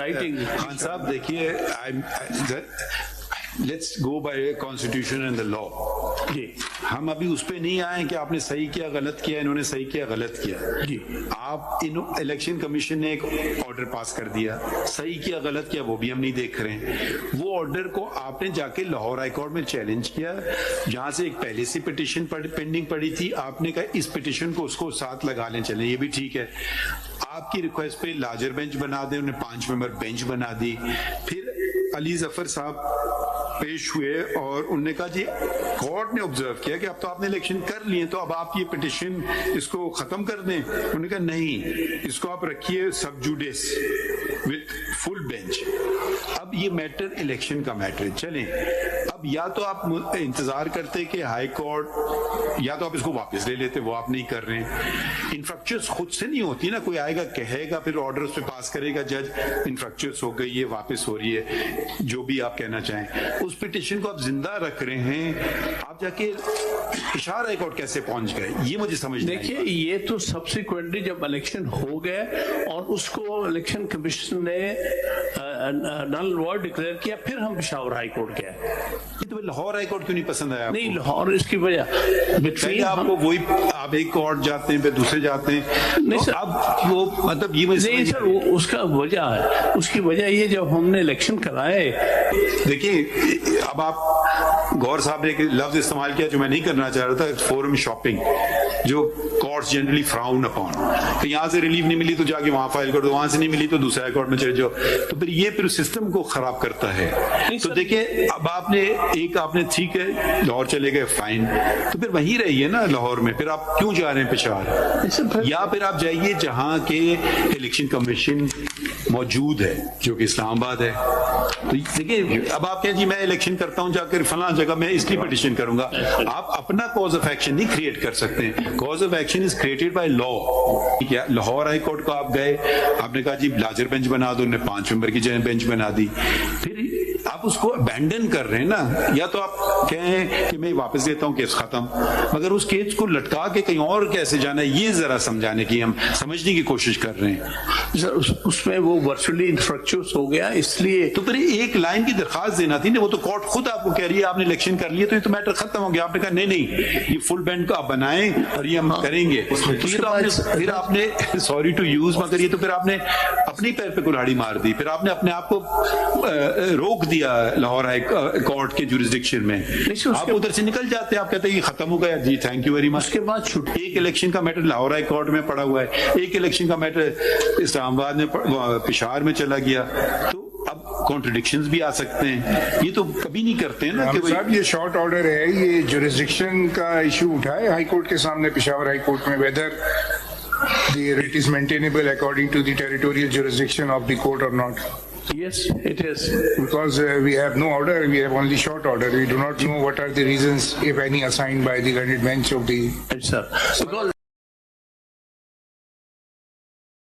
writing. خان صاحب دیکھیے, let's go by constitution and the law. جی ہم ابھی اس پہ نہیں آئے کہ آپ نے صحیح کیا غلط کیا, انہوں نے صحیح کیا غلط کیا. جی آپ الیکشن کمیشن نے ایک آرڈر پاس کر دیا, صحیح کیا غلط کیا وہ بھی ہم نہیں دیکھ رہے ہیں. وہ آرڈر کو آپ نے جا کے لاہور ہائی کورٹ میں چیلنج کیا, جہاں سے ایک پہلے سے پٹیشن پینڈنگ پڑی تھی, آپ نے کہا اس پٹیشن کو اس کو ساتھ لگا لیں, چلیں یہ بھی ٹھیک ہے. آپ کی ریکویسٹ پہ لارجر بینچ بنا دیں, انہوں نے 5 ممبر بینچ بنا دی. پھر علی ظفر صاحب پیش ہوئے اور انہوں نے کہا جی کورٹ نے آبزرو کیا کہ اب تو آپ نے الیکشن کر لیے, تو اب آپ یہ پٹیشن اس کو ختم کر دیں. انہوں نے کہا نہیں, اس کو آپ رکھیے سب جوڈیس وتھ فل بینچ. اب یہ میٹر الیکشن کا میٹر ہے. چلیں اب یا تو آپ انتظار کرتے کہ ہائی کورٹ, یا تو آپ اس کو واپس لے لیتے, وہ آپ نہیں کر رہے ہیں. انفرکچرس خود سے نہیں ہوتی نا, کوئی آئے گا کہے گا پھر آرڈر اس پہ پاس کرے گا جج, انفرکچرس ہو گئی ہے واپس ہو رہی ہے, جو بھی آپ کہنا چاہیں. اس پٹیشن کو آپ زندہ رکھ رہے ہیں, آپ جا کے اشارہ ہائی کورٹ کیسے پہنچ گئے یہ مجھے سمجھ نہیں. دیکھیے یہ تو سبسیکوینٹلی جب الیکشن ہو گئے اور اس کو الیکشن کمیشن نے نل وائڈ ڈکلیئر کیا, پھر ہم پشاور ہائی کورٹ گئے. تو لاہور ہائی کورٹ کیوں نہیں پسند آیا؟ نہیں لاہور اس کی وجہ آپ کو وہی, آپ ایک کورٹ جاتے ہیں پھر دوسرے جاتے ہیں. نہیں سر, اب وہ مطلب یہ نہیں سر, اس کا وجہ ہے, اس کی وجہ یہ جب ہم نے الیکشن کرائے. دیکھیے اب آپ گور صاحب نے ایک لفظ استعمال کیا جو میں نہیں کرنا چاہ رہا تھا, فورم شاپنگ, جو کورٹس جنرلی فراؤن اپون. تو یہاں سے ریلیف نہیں ملی تو جا کے وہاں فائل کر دو, وہاں سے نہیں ملی تو دوسرے کورٹ میں چلے جاؤ. تو پھر یہ پھر سسٹم کو خراب کرتا ہے. تو دیکھیں اب آپ نے ایک, آپ نے ٹھیک ہے لاہور چلے گئے فائن, تو پھر وہیں رہیے نا لاہور میں. پھر آپ کیوں جا رہے ہیں پشاور؟ یا پھر آپ جائیے جہاں کے الیکشن کمیشن موجود ہے, جو کہ اسلام آباد ہے. تو دیکھیں اب آپ کہیں جی میں الیکشن کرتا ہوں جا کر فلاں جگہ میں اس کی پٹیشن کروں گا, آپ اپنا کاز آف ایکشن نہیں کریٹ کر سکتے ہیں. Cause of action is created by law. ٹھیک ہے, لاہور ہائی کورٹ کو آپ گئے, آپ نے کہا جی لارجر بینچ بنا دو, انہوں نے 5 ممبر کی جگہ بینچ بنا دی. پھر آپ اس کو ابینڈن کر رہے ہیں نا, یا تو آپ کہیں کہ میں واپس دیتا ہوں کیس ختم, مگر اس کیس کو لٹکا کے کہیں اور کیسے جانا ہے یہ ذرا سمجھانے کی, ہم سمجھنے کی کوشش کر رہے ہیں. سر اس میں وہ ورچولی انفرکچرس ہو گیا, اس لیے تو پھر ایک لائن کی درخواست دینا تھی نا. وہ تو کورٹ خود آپ کو کہہ رہی ہے آپ نے الیکشن کر لیا تو یہ تو میٹر ختم ہو گیا. آپ نے کہا نہیں یہ فل بینچ کو آپ بنائیں اور یہ ہم کریں گے. پھر آپ نے سوری ٹو یوز, مگر یہ تو پھر آپ نے اپنی پیر پہ کلہاڑی مار دی. پھر آپ نے اپنے آپ کو روک دیا لاہور ہائی کورٹ کے جورسڈکشن میں. آپ ادھر سے نکل جاتے, آپ کہتے ہیں یہ ختم ہو گیا جی تھینک یو ویری مچ. اس کے بعد ایک الیکشن کا میٹر لاہور ہائی کورٹ میں پڑا ہوا ہے, ایک الیکشن کا میٹر اسلام آباد میں پشاور میں چلا گیا. تو اب کانٹرڈکشنز بھی آ سکتے ہیں, یہ تو کبھی نہیں کرتے ہیں نا کہ صاحب یہ شارٹ آرڈر ہے, یہ جورسڈکشن کا ایشو اٹھائے ہائی کورٹ کے سامنے پشاور ہائی کورٹ میں, whether the writ is maintainable according to the territorial jurisdiction of the court or not. Yes, it is. Because we have no order, we have only short order. We do not know what are the reasons, if any, assigned by the learned bench of the... Yes, sir. Because